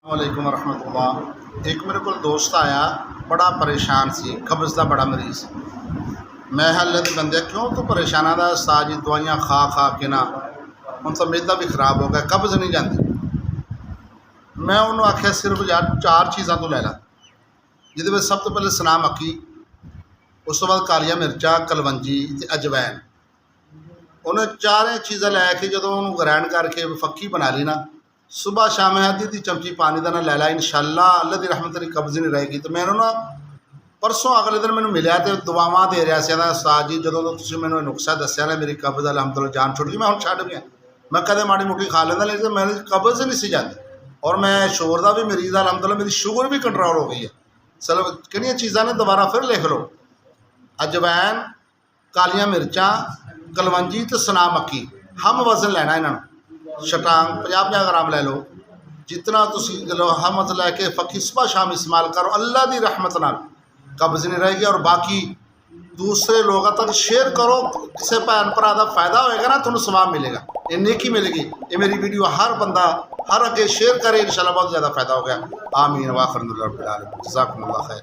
वालेकुम रहमतुल्लाह। एक मेरे को दोस्त आया, बड़ा परेशान सी, कब्ज़ का बड़ा मरीज़। मैं हल्ले ते बंदे क्यों तू परेशान आदा साजी दवाइयाँ खा खा के ना हम तो मैदा भी खराब हो गया, कब्ज़ नहीं जाती। मैं उन्होंने आख्या सिर्फ यार चार चीज़ां तू लै ला, जिहदे विच सब तो पहले सना मक्की, उस तो बाद कालिया मिर्चा, कलवंजी ते अजवैन। उन्हें चारें चीज़ां लैके जो उन्होंने ग्राइंड करके फक्की बना ली ना, सुबह शाम अद्धी चमची पानी का ना लै ला, इंशाअल्लाह अल्लाह की रहमत तेरी कब्ज़ नहीं रहेगी। तो मैं ना परसों अगले दिन मैंने मिलया तो दुआवां दे रहा सी, उस्ताद जी जो तुसीं मैनूं नुस्खा दस्सिया ना मेरी कब्ज़ अलहमदुलिल्लाह जान छुट गई, मैं हुण छड्ड गया। मैं कदे माड़ी मोटी खा लेंदा लेकिन मेरी कब्ज़ नहीं सी जाती, और मैं शुगर का भी मरीज़ अलहमदुलिल्लाह मेरी शुगर भी कंट्रोल हो गई है। चलो किहड़ियां चीज़ां ने दोबारा फिर लिख लो, अजवैन, कालियां मिर्चां, कलवंजी तो सना मक्की। हम वजन लैना इन्हों छटांग 50-50 ग्राम लै लो, जितना तुसी लो हम लैके फक्की सुबह शाम इस्तेमाल करो, अल्लाह की रहमत नाल कब्ज़ नहीं रहेगी। और बाकी दूसरे लोगों तक शेयर करो, किसी भैन भरा का फायदा होएगा ना, तुहानूं सवाब मिलेगा, ये नेकी मिलेगी। ये मेरी वीडियो हर बंदा हर अगे शेयर करे, इंशाअल्लाह बहुत ज़्यादा फायदा हो गया। आमीन वाखिर रब्बिल आलमीन, जज़ाकुमुल्लाह खैर।